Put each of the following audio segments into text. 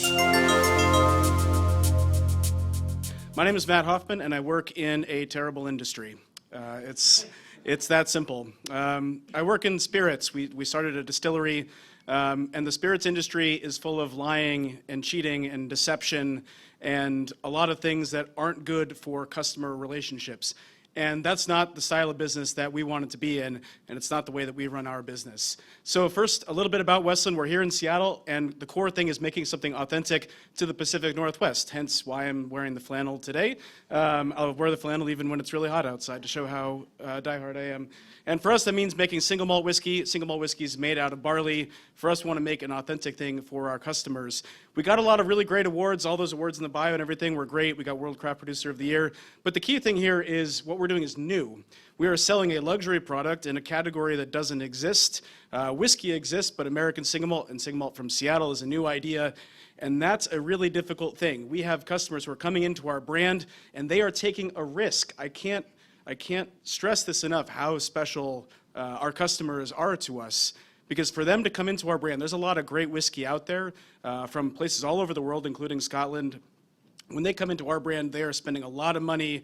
My name is Matt Hoffman, and I work in a terrible industry. It's that simple. I work in spirits. We started a distillery, and the spirits industry is full of lying and cheating and deception and a lot of things that aren't good for customer relationships. And that's not the style of business that we want it to be in, and it's not the way that we run our business. So first, a little bit about Westland. We're here in Seattle, and the core thing is making something authentic to the Pacific Northwest, hence why I'm wearing the flannel today. I'll wear the flannel even when it's really hot outside to show how diehard I am. And for us, that means making single malt whiskey. Single malt whiskey is made out of barley. For us, we want to make an authentic thing for our customers. We got a lot of really great awards. All those awards in the bio and everything were great. We got World Craft Producer of the Year. But the key thing here is what we're doing is new. We are selling a luxury product in a category that doesn't exist. Whiskey exists, but American single malt and single malt from Seattle is a new idea. And that's a really difficult thing. We have customers who are coming into our brand, and they are taking a risk. I can't stress this enough, how special our customers are to us. Because for them to come into our brand, there's a lot of great whiskey out there from places all over the world, including Scotland. When they come into our brand, they are spending a lot of money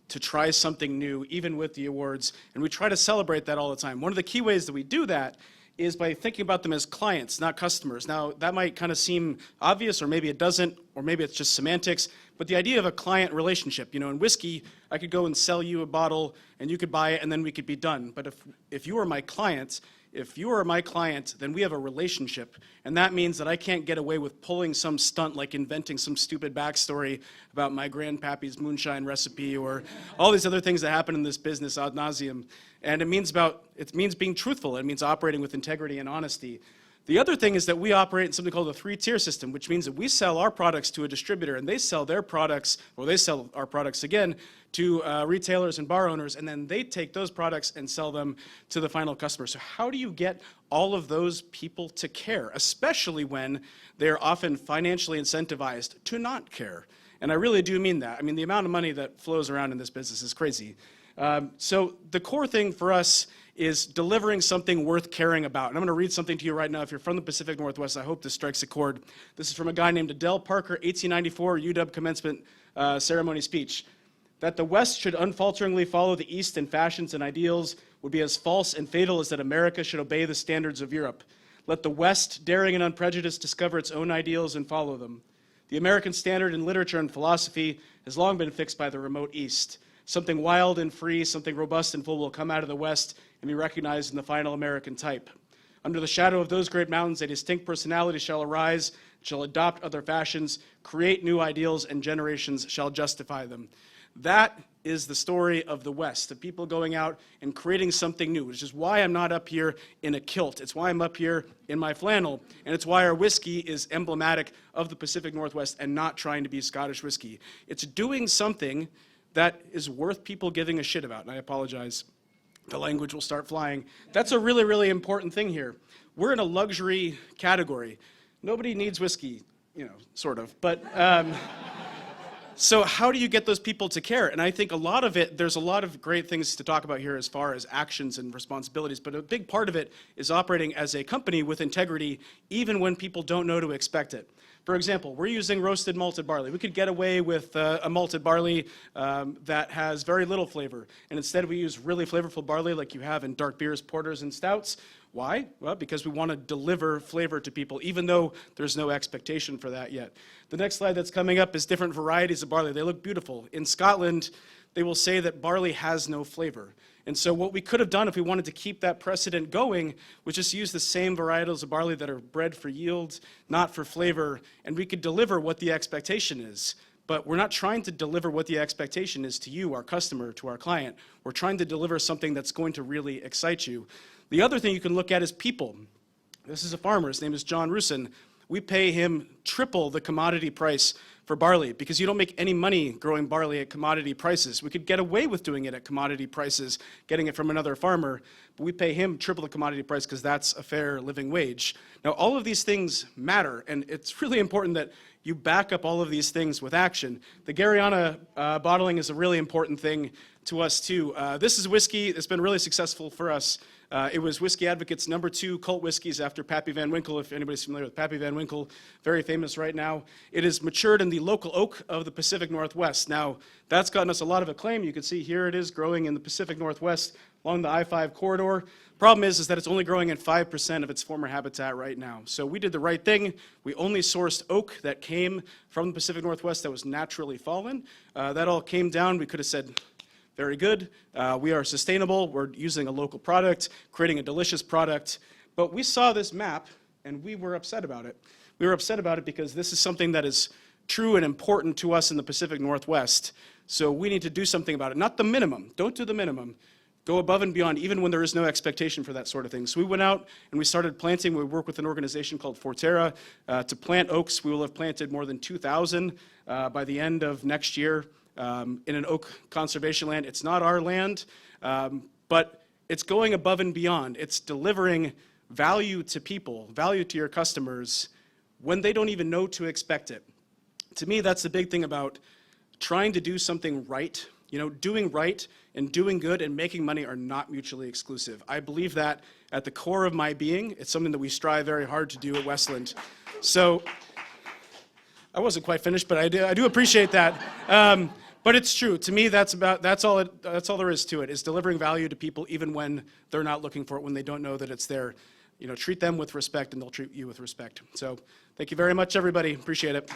to try something new, even with the awards. And we try to celebrate that all the time. One of the key ways that we do that is by thinking about them as clients, not customers. Now, that might kind of seem obvious, or maybe it doesn't, or maybe it's just semantics, but the idea of a client relationship, in whiskey, I could go and sell you a bottle, and you could buy it, and then we could be done. But if you are my client, then we have a relationship, and that means that I can't get away with pulling some stunt, like inventing some stupid backstory about my grandpappy's moonshine recipe or all these other things that happen in this business ad nauseum. And it means being truthful. It means operating with integrity and honesty. The other thing is that we operate in something called a three-tier system, which means that we sell our products to a distributor, and they sell their products, or they sell our products again, to retailers and bar owners, and then they take those products and sell them to the final customer. So how do you get all of those people to care, especially when they're often financially incentivized to not care? And I really do mean that. I mean, the amount of money that flows around in this business is crazy. So the core thing for us is delivering something worth caring about. And I'm going to read something to you right now. If you're from the Pacific Northwest, I hope this strikes a chord. This is from a guy named Adele Parker, 1894 UW commencement ceremony speech. That the West should unfalteringly follow the East in fashions and ideals would be as false and fatal as that America should obey the standards of Europe. Let the West, daring and unprejudiced, discover its own ideals and follow them. The American standard in literature and philosophy has long been fixed by the remote East. Something wild and free, something robust and full will come out of the West and be recognized in the final American type. Under the shadow of those great mountains, a distinct personality shall arise, shall adopt other fashions, create new ideals, and generations shall justify them. That is the story of the West, the people going out and creating something new, which is why I'm not up here in a kilt. It's why I'm up here in my flannel, and it's why our whiskey is emblematic of the Pacific Northwest and not trying to be Scottish whiskey. It's doing something that is worth people giving a shit about, and I apologize. The language will start flying. That's a really, really important thing here. We're in a luxury category. Nobody needs whiskey, sort of, but so how do you get those people to care? And I think there's a lot of great things to talk about here as far as actions and responsibilities, but a big part of it is operating as a company with integrity, even when people don't know to expect it. For example, we're using roasted malted barley. We could get away with a malted barley that has very little flavor, and instead we use really flavorful barley like you have in dark beers, porters, and stouts. Why? Well, because we want to deliver flavor to people, even though there's no expectation for that yet. The next slide that's coming up is different varieties of barley. They look beautiful. In Scotland, they will say that barley has no flavor. And so what we could have done if we wanted to keep that precedent going was just use the same varietals of barley that are bred for yield, not for flavor, and we could deliver what the expectation is. But we're not trying to deliver what the expectation is to you, our customer, to our client. We're trying to deliver something that's going to really excite you. The other thing you can look at is people. This is a farmer. His name is John Rusin. We pay him triple the commodity price for barley because you don't make any money growing barley at commodity prices. We could get away with doing it at commodity prices, getting it from another farmer, but we pay him triple the commodity price because that's a fair living wage. Now, all of these things matter, and it's really important that you back up all of these things with action. The Gariana bottling is a really important thing to us, too. This is whiskey that's been really successful for us It was Whiskey Advocate's #2 cult whiskeys after Pappy Van Winkle, if anybody's familiar with Pappy Van Winkle, very famous right now. It is matured in the local oak of the Pacific Northwest. Now, that's gotten us a lot of acclaim. You can see here it is growing in the Pacific Northwest along the I-5 corridor. Problem is that it's only growing at 5% of its former habitat right now. So we did the right thing. We only sourced oak that came from the Pacific Northwest that was naturally fallen. That all came down. We could have said, very good. We are sustainable. We're using a local product, creating a delicious product. But we saw this map, and we were upset about it. We were upset about it because this is something that is true and important to us in the Pacific Northwest. So we need to do something about it. Not the minimum. Don't do the minimum. Go above and beyond, even when there is no expectation for that sort of thing. So we went out and we started planting. We work with an organization called Forterra to plant oaks. We will have planted more than 2,000 by the end of next year. In an oak conservation land. It's not our land, but it's going above and beyond. It's delivering value to people, value to your customers, when they don't even know to expect it. To me, that's the big thing about trying to do something right. You know, doing right and doing good and making money are not mutually exclusive. I believe that at the core of my being. It's something that we strive very hard to do at Westland. So, I wasn't quite finished, but I do appreciate that. But it's true. To me, that's all there is to it, is delivering value to people even when they're not looking for it, when they don't know that it's there. You know, treat them with respect and they'll treat you with respect. So thank you very much, everybody. Appreciate it.